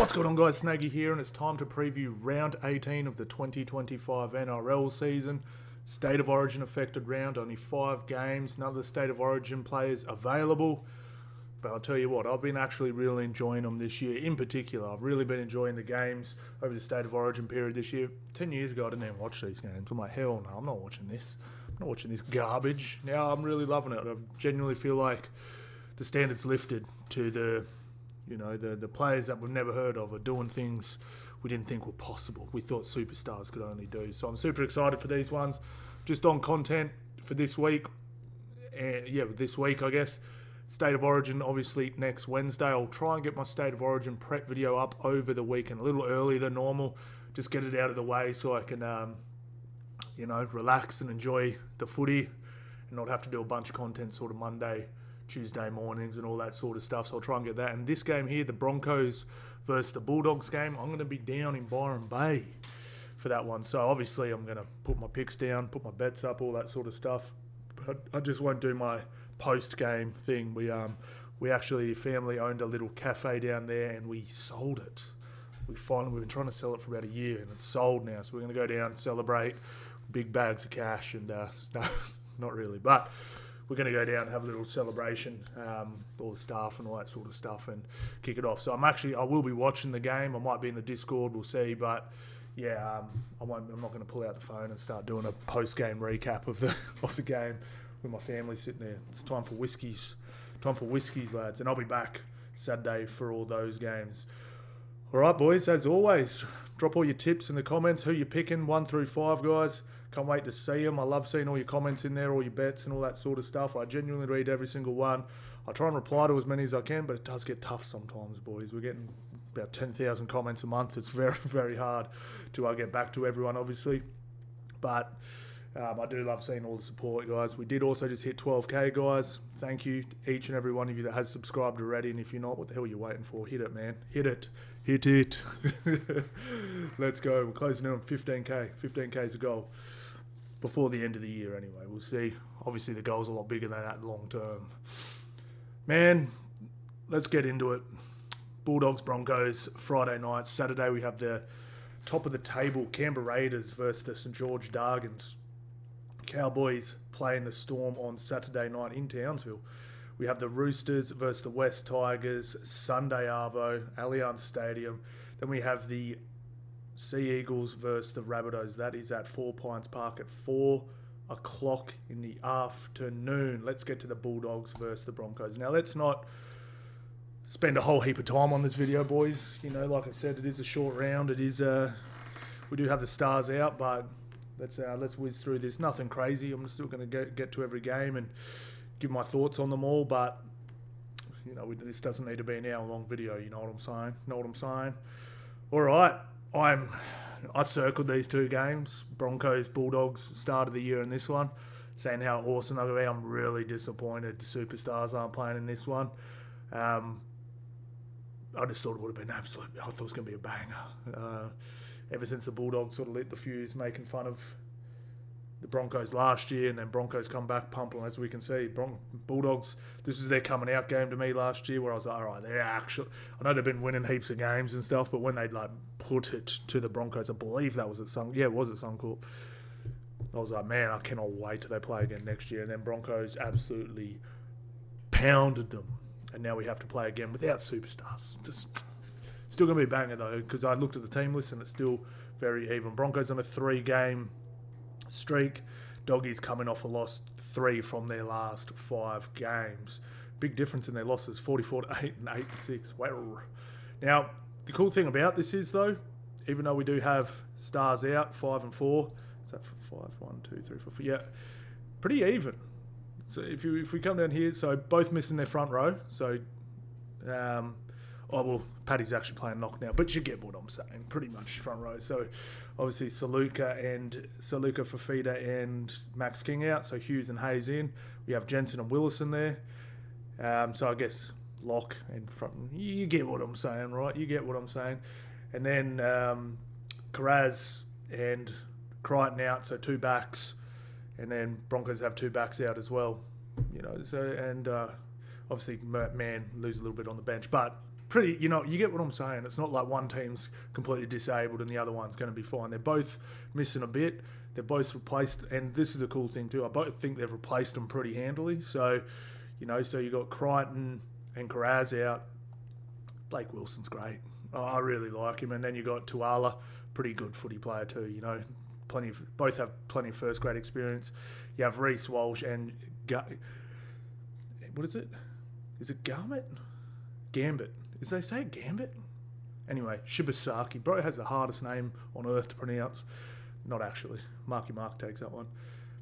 What's going on, guys? Snaggy here, and it's time to preview round 18 of the 2025 NRL season. State of Origin affected round, only 5 games, none of the State of Origin players available. But I'll tell you what, I've been actually really enjoying them this year. In particular, I've really been enjoying the games over the State of Origin period this year. 10 years ago, I didn't even watch these games. I'm like, hell no, I'm not watching this. I'm not watching this garbage. Now I'm really loving it. I genuinely feel like the standard's lifted to the players that we've never heard of are doing things we didn't think were possible. We thought superstars could only do. So I'm super excited for these ones. Just on content for this week. This week, I guess. State of Origin, obviously, next Wednesday. I'll try and get my State of Origin prep video up over the weekend, a little earlier than normal. Just get it out of the way so I can, relax and enjoy the footy and not have to do a bunch of content sort of Monday, Tuesday mornings and all that sort of stuff. So I'll try and get that. And this game here, the Broncos versus the Bulldogs game, I'm going to be down in Byron Bay for that one. So obviously I'm going to put my picks down, put my bets up, all that sort of stuff. But I just won't do my post-game thing. We actually, family owned a little cafe down there and we sold it. We've been trying to sell it for about a year and it's sold now. So we're going to go down, celebrate, big bags of cash and no, not really, but we're going to go down and have a little celebration, all the staff and all that sort of stuff, and kick it off. So I will be watching the game. I might be in the Discord, we'll see. But yeah, I'm not going to pull out the phone and start doing a post-game recap of the game with my family sitting there. It's time for whiskies, lads. And I'll be back Saturday for all those games. All right, boys. As always, drop all your tips in the comments. Who you're picking, 1 through 5, guys. Can't wait to see them. I love seeing all your comments in there, all your bets and all that sort of stuff. I genuinely read every single one. I try and reply to as many as I can, but it does get tough sometimes, boys. We're getting about 10,000 comments a month. It's very, very hard to get back to everyone, obviously. But I do love seeing all the support, guys. We did also just hit 12K, guys. Thank you to each and every one of you that has subscribed already. And if you're not, what the hell are you waiting for? Hit it, man. Hit it. Hit it. Let's go. We're closing in on 15K. 15K is a goal. Before the end of the year, anyway. We'll see. Obviously, the goal's a lot bigger than that long term. Man, let's get into it. Bulldogs, Broncos, Friday night. Saturday, we have the top of the table, Canberra Raiders versus the St George Dargans. Cowboys playing the Storm on Saturday night in Townsville. We have the Roosters versus the West Tigers, Sunday Arvo, Allianz Stadium. Then we have the Sea Eagles versus the Rabbitohs. That is at 4 Pines Park at 4 o'clock in the afternoon. Let's get to the Bulldogs versus the Broncos. Now, let's not spend a whole heap of time on this video, boys. Like I said, it is a short round. It is we do have the stars out, but let's whiz through this. Nothing crazy. I'm still going to get to every game and give my thoughts on them all, but this doesn't need to be an hour-long video. You know what I'm saying? All right. I circled these 2 games, Broncos, Bulldogs, start of the year in this one, saying how awesome they're going to be. I'm really disappointed the superstars aren't playing in this one. I just thought it would have been I thought it was going to be a banger. Ever since the Bulldogs sort of lit the fuse, making fun of the Broncos last year, and then Broncos come back, pump them, as we can see. Bulldogs, this was their coming out game to me last year, where I was like, all right, they're actually, I know they've been winning heaps of games and stuff, but when they'd put it to the Broncos, I believe that was at Suncorp. I was like, man, I cannot wait till they play again next year. And then Broncos absolutely pounded them, and now we have to play again without superstars. Still going to be a banger though, because I looked at the team list and it's still very even. Broncos on a 3-game streak. Doggies coming off a loss 3 from their last 5 games. Big difference in their losses, 44-8 and 8-6. Wow. Now, the cool thing about this is though, even though we do have stars out, 5 and 4, is that 5, 1, 2, 3, 4, 5? Yeah, pretty even. So if we come down here, so both missing their front row. So, Paddy's actually playing knock now, but you get what I'm saying. Pretty much front row. So obviously Saluka, Fafita and Max King out. So Hughes and Hayes in. We have Jensen and Willison there. So I guess Lock and front. You get what I'm saying, right? You get what I'm saying. And then Karaz and Crichton out. So 2 backs. And then Broncos have 2 backs out as well. So obviously Mann lose a little bit on the bench, but pretty, you know, you get what I'm saying. It's not like one team's completely disabled and the other one's going to be fine. They're both missing a bit. They're both replaced, and this is a cool thing too. I both think they've replaced them pretty handily. So, you know, so you got Crichton and Carraz out. Blake Wilson's great. I really like him. And then you got Tuala, pretty good footy player too. You know, both have plenty of first grade experience. You have Reece Walsh and what is it? Is it Gambit? Is they say Gambit? Anyway, Shibasaki. Bro has the hardest name on earth to pronounce. Not actually. Marky Mark takes that one.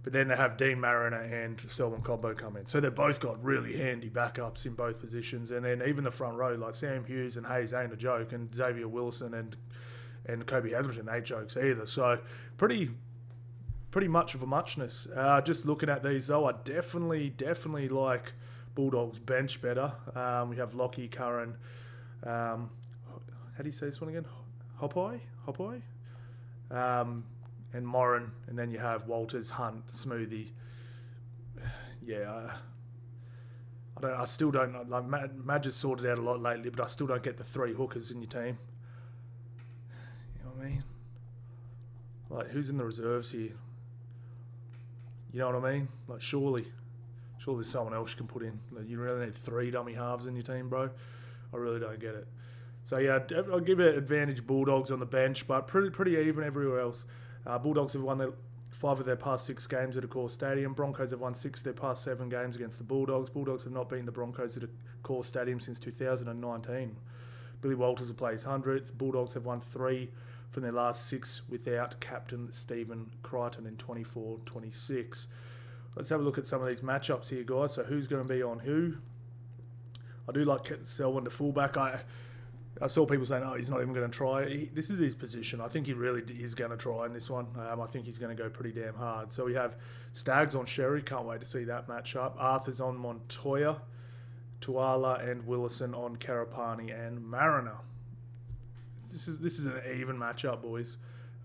But then they have Dean Mariner and Selwyn Cobbo come in. So they've both got really handy backups in both positions. And then even the front row, like Sam Hughes and Hayes ain't a joke. And Xavier Wilson and Kobe Hetherington ain't jokes either. So pretty much of a muchness. Just looking at these though, I definitely like Bulldogs bench better. We have Lockie, Curran, how do you say this one again? Hopai? And Morin, and then you have Walters, Hunt, Smoothie. Yeah, I still don't know. Like Madge has sorted out a lot lately, but I still don't get the three hookers in your team. You know what I mean? Like, who's in the reserves here? You know what I mean? Like, surely there's someone else you can put in. Like, you really need three dummy halves in your team, bro. I really don't get it. So yeah, I'll give it advantage Bulldogs on the bench, but pretty even everywhere else. Bulldogs have won 5 of their past 6 games at Accor Stadium. Broncos have won 6 of their past 7 games against the Bulldogs. Bulldogs have not beaten the Broncos at Accor Stadium since 2019. Billy Walters will play his 100th. Bulldogs have won 3 from their last 6 without captain Stephen Crichton in 24-26. Let's have a look at some of these matchups here, guys. So who's going to be on who? I do like Selwyn to fullback. I saw people saying, oh, he's not even going to try. This is his position. I think he really is going to try in this one. I think he's going to go pretty damn hard. So we have Stags on Sherry. Can't wait to see that matchup. Arthur's on Montoya. Tuala and Willison on Karapani and Mariner. This is an even matchup, boys.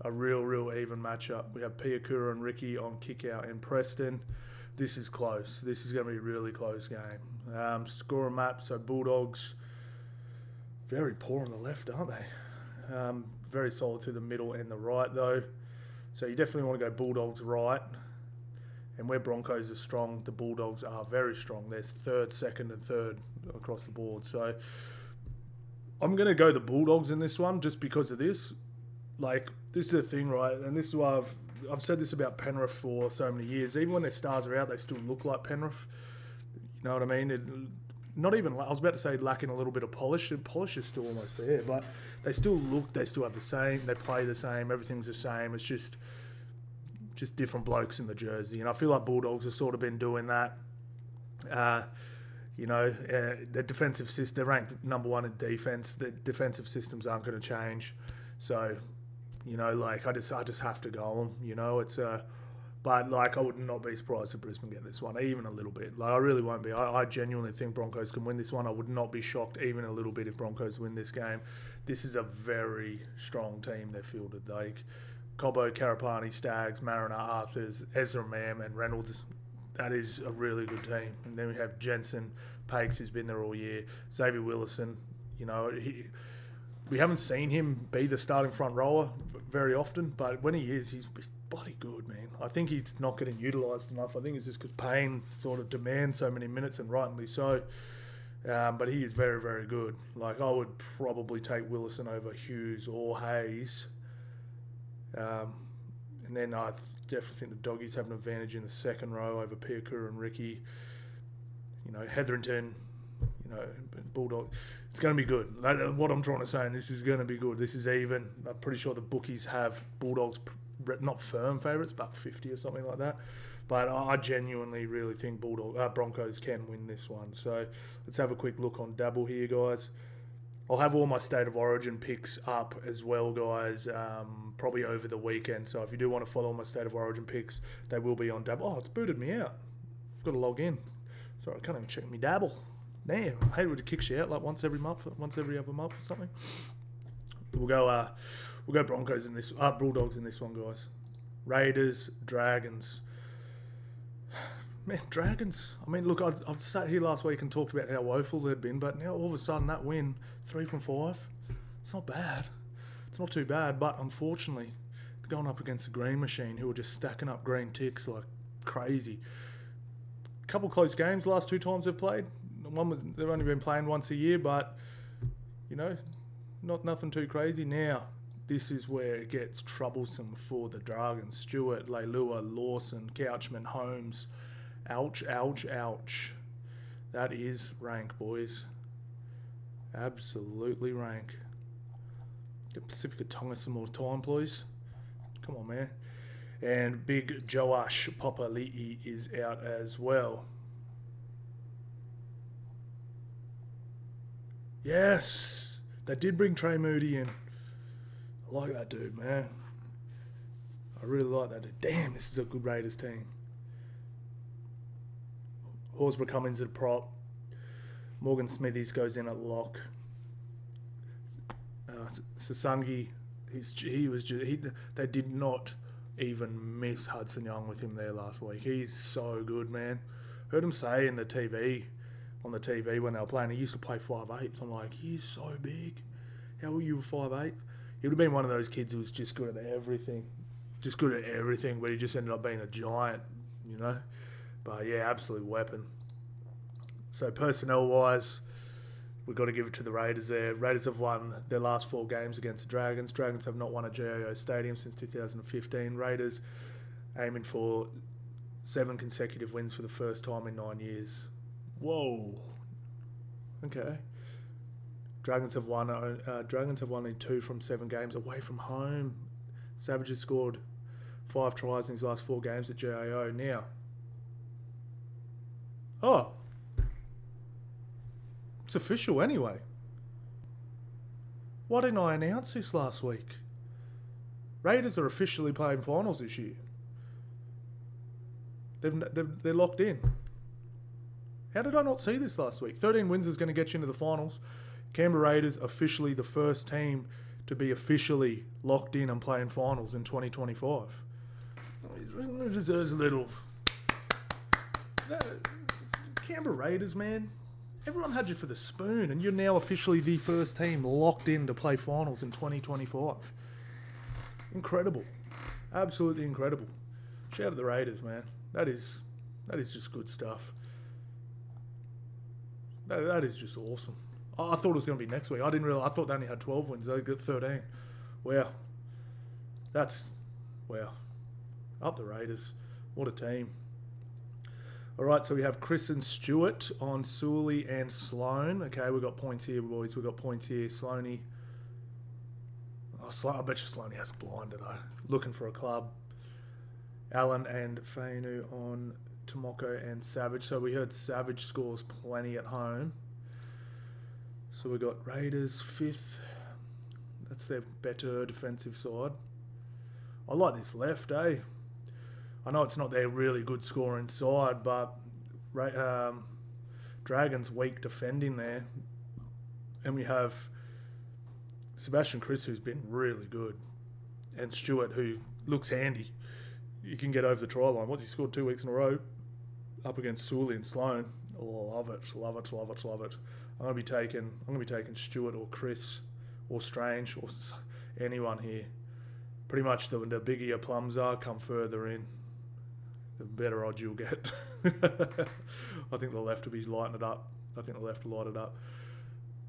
A real even matchup. We have Piakura and Ricky on Kickout and Preston. This is close. This is going to be a really close game. Score map, so Bulldogs... very poor on the left, aren't they? Very solid through the middle and the right, though. So you definitely want to go Bulldogs right. And where Broncos are strong, the Bulldogs are very strong. There's third, second, and third across the board. So I'm going to go the Bulldogs in this one just because of this. Like, this is the thing, right? And this is why I've said this about Penrith for so many years. Even when their stars are out, they still look like Penrith. You know what I mean? Not even, I was about to say lacking a little bit of polish. The polish is still almost there, but they still have the same, they play the same, everything's the same. It's just different blokes in the jersey. And I feel like Bulldogs have sort of been doing that. Their defensive system, they're ranked number 1 in defense. The defensive systems aren't going to change. So, you know, like, I just have to go on, you know, it's but, like, I would not be surprised if Brisbane get this one, even a little bit. Like, I really won't be. I genuinely think Broncos can win this one. I would not be shocked even a little bit if Broncos win this game. This is a very strong team they've fielded. Like, Cobbo, Karapani, Stags, Mariner, Arthurs, Ezra Mam, and Reynolds. That is a really good team. And then we have Jensen, Pakes, who's been there all year. Xavier Willison, you know, we haven't seen him be the starting front rower very often, but when he is, he's bloody good, man. I think he's not getting utilised enough. I think it's just because Payne sort of demands so many minutes, and rightly so. But he is very, very good. Like, I would probably take Willison over Hughes or Hayes. And then I definitely think the Doggies have an advantage in the second row over Piakura and Ricky. You know, Hetherington, you know, Bulldog. It's going to be good. What I'm trying to say, and this is going to be good. This is even. I'm pretty sure the bookies have Bulldogs, not firm favourites, $1.50 or something like that. But I genuinely really think Broncos can win this one. So let's have a quick look on Dabble here, guys. I'll have all my State of Origin picks up as well, guys, probably over the weekend. So if you do want to follow my State of Origin picks, they will be on Dabble. Oh, it's booted me out. I've got to log in. Sorry, I can't even check me Dabble. Damn, I hate when it kicks you out like once every other month or something. We'll go Broncos in this, Bulldogs in this one, guys. Raiders, Dragons. Man, Dragons. I mean, look, I've sat here last week and talked about how woeful they'd been, but now all of a sudden that win, 3 from 5, it's not bad. It's not too bad, but unfortunately, they're going up against the Green Machine, who are just stacking up green ticks like crazy. Couple close games the last 2 times they've played. They've only been playing once a year, but, nothing too crazy. Now, this is where it gets troublesome for the Dragons. Stewart, Leilua, Lawson, Couchman, Holmes. Ouch, ouch, ouch. That is rank, boys. Absolutely rank. Get Pacifica Tonga some more time, please. Come on, man. And big Joash Papali'i is out as well. Yes! They did bring Trey Moody in. I like that dude, man. I really like that dude. Damn, this is a good Raiders team. Horsburgh Cummins at prop. Morgan Smithies goes in at lock. Sasangi, they did not even miss Hudson Young with him there last week. He's so good, man. Heard him say on the TV when they were playing, he used to play 5'8". I'm like, he's so big. How are you 5'8"? He would have been one of those kids who was just good at everything. But he just ended up being a giant, But yeah, absolute weapon. So personnel-wise, we've got to give it to the Raiders there. Raiders have won their last 4 games against the Dragons. Dragons have not won at GIO Stadium since 2015. Raiders aiming for 7 consecutive wins for the first time in 9 years. Whoa. Okay. Dragons have won only 2 from 7 games away from home. Savages scored 5 tries in his last 4 games at GIO. Now, it's official anyway. Why didn't I announce this last week? Raiders are officially playing finals this year. They're locked in. How did I not see this last week? 13 wins is going to get you into the finals. Canberra Raiders officially the first team to be officially locked in and playing finals in 2025. There's a little... Canberra Raiders, man. Everyone had you for the spoon, and you're now officially the first team locked in to play finals in 2025. Incredible. Absolutely incredible. Shout out to the Raiders, man. That is just good stuff. That is just awesome. I thought it was going to be next week. I didn't realize. I thought they only had 12 wins. They got 13. Wow. Wow. Up the Raiders. What a team. All right, so we have Chris and Stewart on Sully and Sloan. Okay, we've got points here, boys. We've got points here. Sloaney. I bet you Sloaney has a blinder, though. Looking for a club. Allen and Fainu on Tomoko and Savage. So we heard Savage scores plenty at home. So we got Raiders 5th. That's their better defensive side. I like this left, eh? I know it's not their really good scoring side, but Dragons weak defending there. And we have Sebastian Chris, who's been really good, and Stewart, who looks handy. You can get over the try line. Once he scored 2 weeks in a row up against Sully and Sloan. Oh, love it. I'm gonna be taking Stewart or Chris or Strange or anyone here. Pretty much the bigger your plums are, come further in, the better odds you'll get. I think the left will be lighting it up.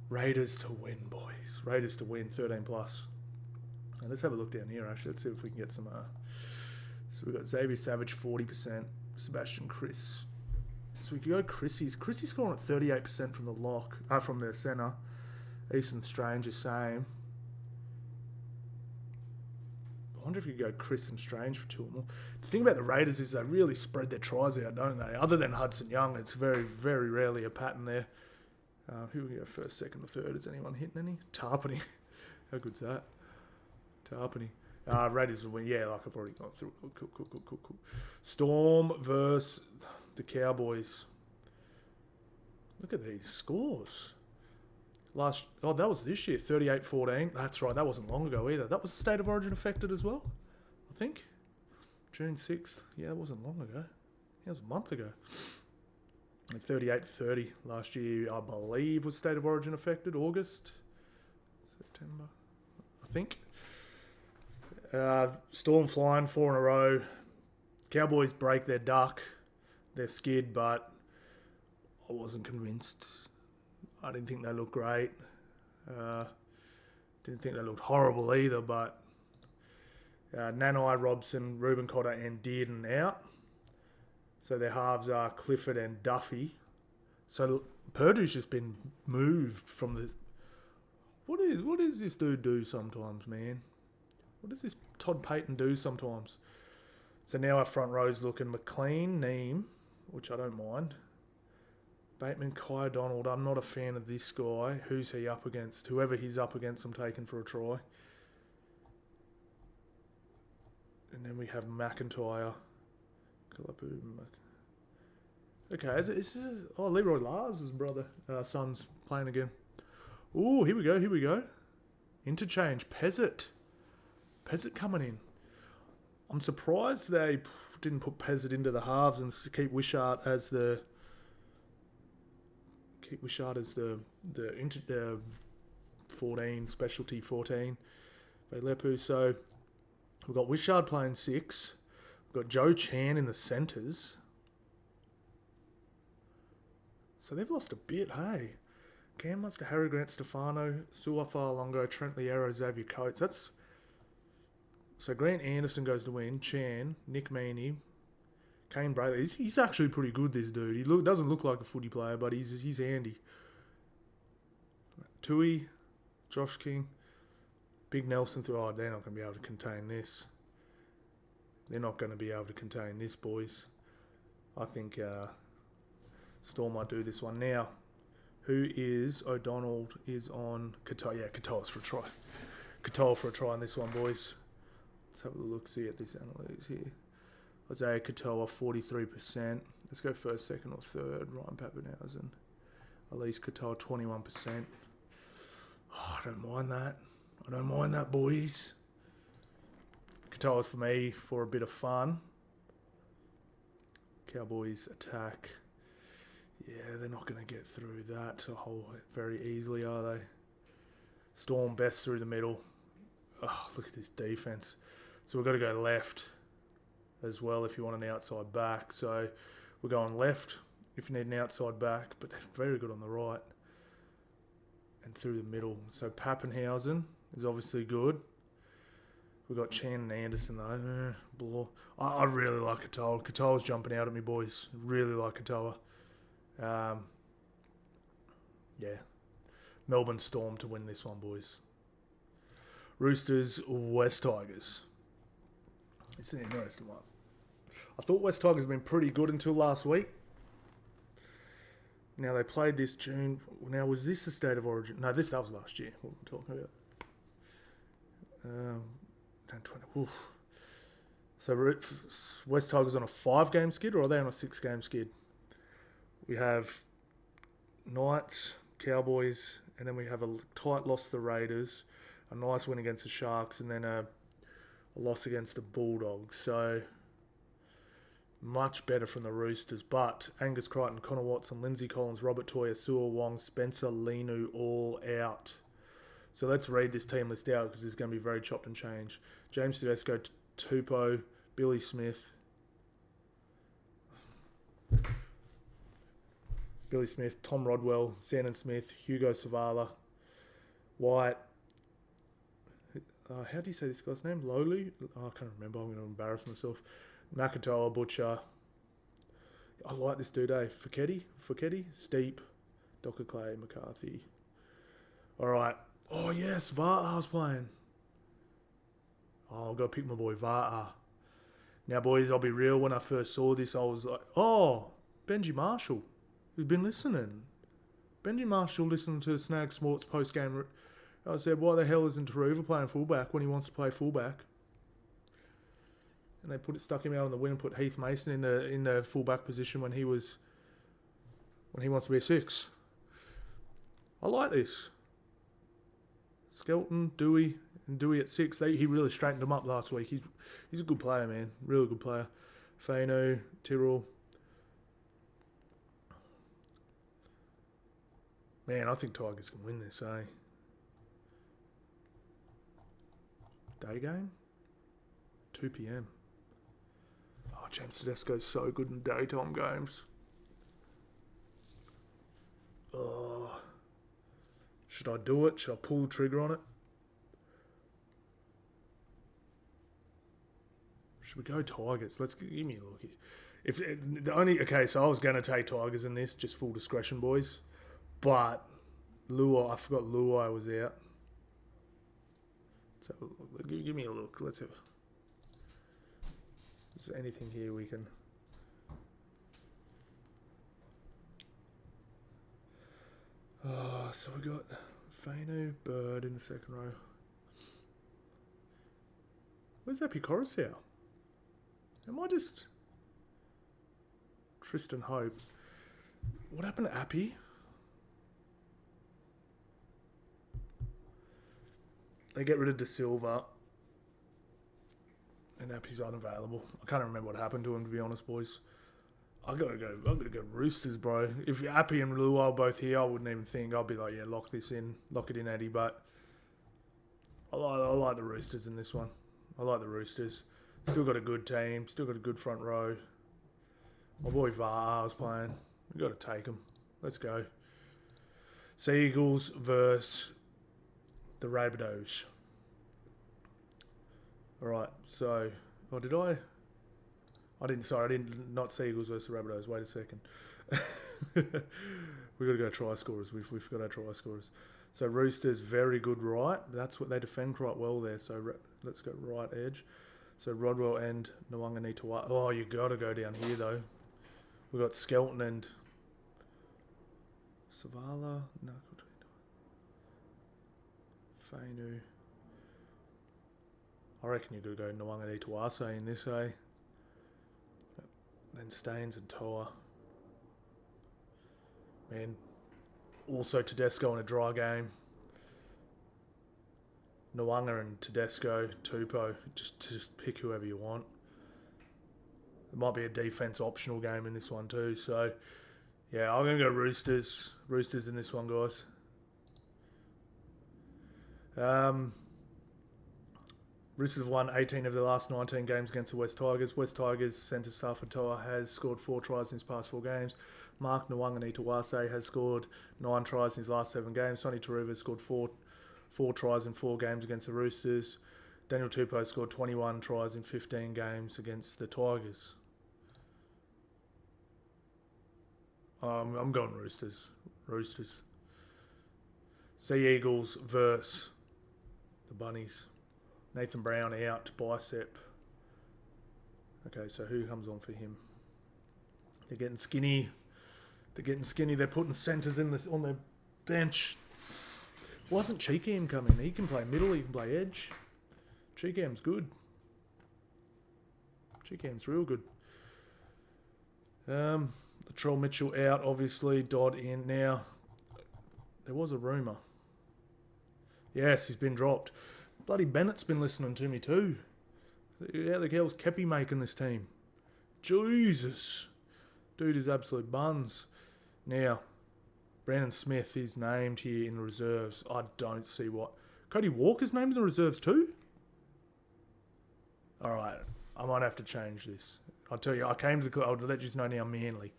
Raiders to win, boys. Raiders to win, 13 plus. And let's have a look down here, actually. Let's see if we can get some... So we've got Xavier Savage, 40%. Sebastian Chris. So we could go Chrissy's. Chrissy's scoring at 38% from the lock, from their centre. Easton Strange, the same. I wonder if you could go Chris and Strange for 2 or more. The thing about the Raiders is they really spread their tries out, don't they? Other than Hudson Young, it's very, very rarely a pattern there. Who will go first, second, or third? Is anyone hitting any? Tarpany. How good's that? Tarpany. Raiders will win. Yeah, like I've already gone through. Cool. Storm versus the Cowboys. Look at these scores. That was this year, 38-14. That's right, that wasn't long ago either. That was State of Origin affected as well, I think. June 6th. Yeah, that wasn't long ago. That was a month ago. And 38-30 last year, I believe, was State of Origin affected. August, September, I think. Storm flying 4 in a row. Cowboys break their duck. They're skid, but I wasn't convinced. I didn't think they looked great. Didn't think they looked horrible either, but Nanai, Robson, Ruben Cotter and Dearden out. So their halves are Clifford and Duffy. So Purdue's just been moved from the... What does this dude do sometimes, man? What does this Todd Payton do sometimes? So now our front row's looking McLean, Neem, which I don't mind. Bateman, Kai Donald. I'm not a fan of this guy. Who's he up against? Whoever he's up against, I'm taking for a try. And then we have McIntyre. Okay, Leroy Lars' brother, son's playing again. Ooh, here we go. Interchange, Pezzett coming in. I'm surprised they didn't put Pezzett into the halves and keep Wishart as the 14 specialty 14. Lepu. So we've got Wishart playing 6. We've got Joe Chan in the centres. So they've lost a bit, hey? Cam Munster, Harry Grant, Stefano, Suafa Longo, Trent Liero, Xavier Coates. So Grant Anderson goes to win. Chan, Nick Meaney, Kane Brayley. He's actually pretty good, this dude. He doesn't look like a footy player, but he's handy. Tui, Josh King, Big Nelson. They're not going to be able to contain this. They're not going to be able to contain this, boys. I think Storm might do this one. Now, who is O'Donnell is on Katoa. Yeah, Katoa's for a try. Katoa for a try on this one, boys. Let's have a look, see at this analytics here. Isaiah Katoa, 43%. Let's go first, second, or third. Ryan Pappenhausen. Elise Katoa, 21%. Oh, I don't mind that. Boys. Katoa's for me for a bit of fun. Cowboys attack. Yeah, they're not going to get through that very easily, are they? Storm best through the middle. Oh, look at this defense. So we've got to go left as well if you want an outside back. So we're going left if you need an outside back, but they're very good on the right and through the middle. So Pappenhausen is obviously good. We've got Chan and Anderson though. I really like Katoa. Katoa's jumping out at me, boys. Really like Katoa. Yeah. Melbourne Storm to win this one, boys. Roosters, West Tigers. It's an interesting one. I thought West Tigers had been pretty good until last week. Now, they played this June. Now, was this a State of Origin? No, that was last year. What we're talking about. 20. Oof. So, West Tigers on a 5-game skid, or are they on a 6-game skid? We have Knights, Cowboys, and then we have a tight loss to the Raiders, a nice win against the Sharks, and then a loss against the Bulldogs. So, much better from the Roosters. But Angus Crichton, Connor Watson, Lindsay Collins, Robert Toya, Sua Wong, Spencer Linu all out. So let's read this team list out because it's going to be very chopped and changed. James Tedesco, Tupou, Billy Smith, Tom Rodwell, Sandon Smith, Hugo Savala, White. How do you say this guy's name? Lowly? I can't remember. I'm going to embarrass myself. Makatoa, Butcher. I like this dude, eh? Fouquetti, Steep, Dr. Clay, McCarthy. All right. Oh, yes, Va'a's playing. Oh, I've got to pick my boy Va'a. Now, boys, I'll be real. When I first saw this, I was like, oh, Benji Marshall. Who's been listening? Benji Marshall listened to Snag Sports post-game. I said, why the hell isn't Taruva playing fullback when he wants to play fullback? And they stuck him out on the wing and put Heath Mason in the fullback position when he wants to be a 6. I like this. Skelton, Dewey at 6. He really straightened him up last week. He's a good player, man. Really good player. Fainu, Tyrrell, Man, I think Tigers can win this, eh? Day game? 2 p.m. Oh, James Tedesco's so good in daytime games. Oh. Should I do it? Should I pull the trigger on it? Should we go Tigers? Give me a look here. So I was going to take Tigers in this, just full discretion, boys. But I forgot Luai was out. So give me a look. Let's have. Is there anything here we can? Oh, so we got Fainu, Bird in the second row. Where's Appy Coruscant? Am I just Tristan Hope? What happened to Appy? They get rid of De Silva, and Appy's unavailable. I can't remember what happened to him, to be honest, boys. I'm gonna go Roosters, bro. If Appy and Luai are both here, I wouldn't even think. I'll be like, yeah, lock it in, Eddie. But I like the Roosters in this one. I like the Roosters. Still got a good team. Still got a good front row. My boy Var's playing. We got to take him. Let's go. Eagles versus the Rabbitohs. All right. So, I didn't not see Eagles versus the Rabbitohs. Wait a second. We got to go try scorers. We forgot our try scorers. So Roosters very good right. That's what they defend quite well there. So let's go right edge. So Rodwell and Nwanga. Oh, you got to go down here though. We got Skelton and Savala. No, Fainu. I reckon you got to go Nwanga in this, eh? Then Staines and Toa. Man, also Tedesco in a dry game. Nwanga and Tedesco, Tupou. Just pick whoever you want. It might be a defense optional game in this one too. So, yeah, I'm going to go Roosters. Roosters in this one, guys. Roosters have won 18 of the last 19 games against the West Tigers. West Tigers centre Stafford Toa has scored 4 tries in his past 4 games. Mark Nwanga has scored 9 tries in his last 7 games. Sonny Taruva has scored 4 tries in 4 games against the Roosters. Daniel Tupou scored 21 tries in 15 games against the Tigers. I'm going Roosters. Roosters. Sea Eagles versus the Bunnies. Nathan Brown out, bicep. Okay, so who comes on for him? They're getting skinny. They're putting centres on their bench. Wasn't Cheekham coming? He can play middle, he can play edge. Cheekham's good. Cheekham's real good. Latrell Mitchell out, obviously. Dodd in. Now, there was a rumour. Yes, he's been dropped. Bloody Bennett's been listening to me too. How the hell's Kepi making this team? Jesus. Dude is absolute buns. Now, Brandon Smith is named here in the reserves. I don't see what. Cody Walker's named in the reserves too? Alright, I might have to change this. I'll tell you, I came to the club, I'll let you know now Manly.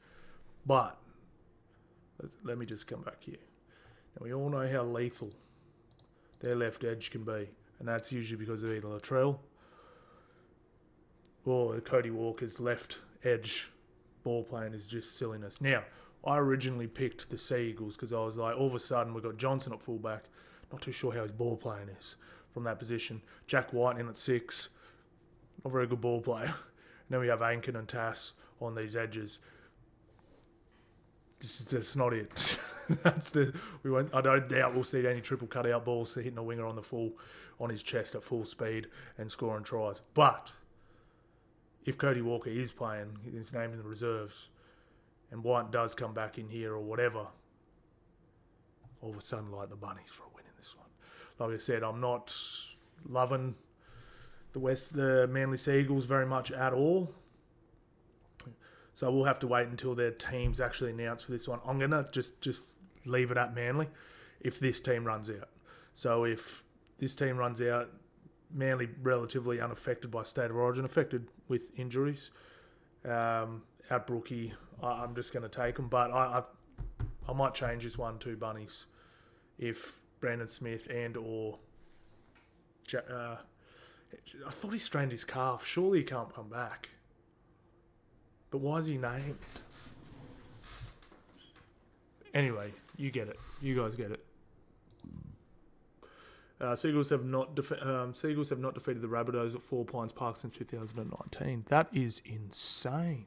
But, let me just come back here. Now, we all know how lethal their left edge can be. And that's usually because of either Latrell or Cody Walker's left edge ball playing is just silliness. Now, I originally picked the Sea Eagles because I was like, all of a sudden we've got Johnson at fullback. Not too sure how his ball playing is from that position. Jack White in at 6. Not a very good ball player. And then we have Ankin and Tass on these edges. That's not it. I don't doubt we'll see any triple cutout balls hitting a winger on his chest at full speed and scoring tries. But if Cody Walker is playing, his name in the reserves, and White does come back in here or whatever, all of a sudden like the Bunnies for a win in this one. Like I said, I'm not loving the Manly Sea Eagles very much at all. So we'll have to wait until their team's actually announced for this one. I'm going to just leave it at Manly if this team runs out. So if this team runs out, Manly relatively unaffected by state of origin, affected with injuries. At Brookie, I'm just going to take them, but I might change this one to Bunnies if Brandon Smith and/or I thought he strained his calf. Surely he can't come back. But why is he named? Anyway, you get it. You guys get it. Seagulls have not defeated the Rabbitohs at 4 Pines Park since 2019. That is insane.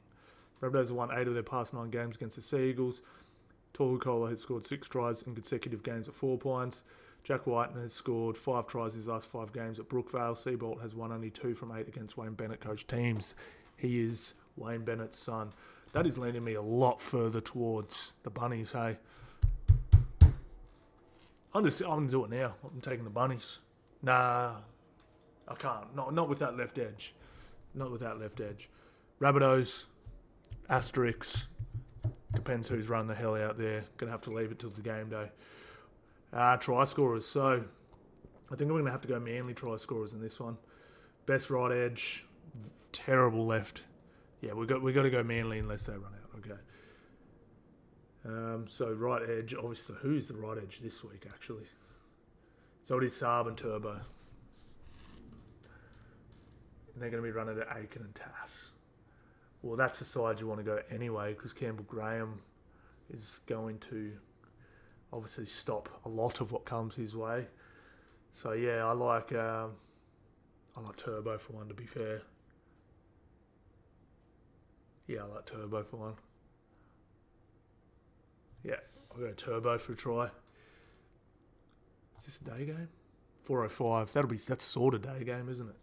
Rabbitohs have won 8 of their past 9 games against the Seagulls. Tohukola has scored 6 tries in consecutive games at 4 Pines. Jack Whiten has scored 5 tries his last 5 games at Brookvale. Seabolt has won only 2 from 8 against Wayne Bennett coached teams. He is Wayne Bennett's son. That is leaning me a lot further towards the Bunnies, hey? I'm going to do it now. I'm taking the Bunnies. Nah, I can't. Not with that left edge. Not with that left edge. Rabbitohs, Asterix. Depends who's running the hell out there. Going to have to leave it till the game day. Try scorers. So I think I'm going to have to go Manly try scorers in this one. Best right edge, terrible left. Yeah, we got to go Manly unless they run out. Okay. So right edge, obviously, who's the right edge this week, actually? So it is Saab and Turbo. And they're going to be running at Aiken and Tass. Well, that's the side you want to go anyway, because Campbell Graham is going to obviously stop a lot of what comes his way. So yeah, I like Turbo for one, to be fair. Yeah, I like Turbo for one. Yeah, I'll go Turbo for a try. Is this a day game? 4:05. That's sort of day game, isn't it?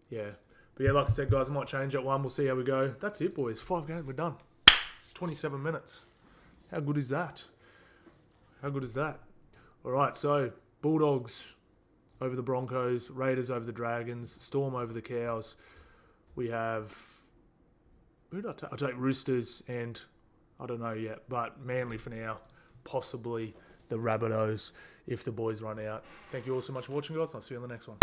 Yeah. But yeah, like I said, guys, I might change that one. We'll see how we go. That's it, boys. 5 games, we're done. 27 minutes. How good is that? How good is that? All right, so Bulldogs over the Broncos, Raiders over the Dragons, Storm over the Cows. We have... Who did I take? I'll take Roosters and... I don't know yet, but Manly for now. Possibly the Rabbitohs if the boys run out. Thank you all so much for watching, guys. I'll see you on the next one.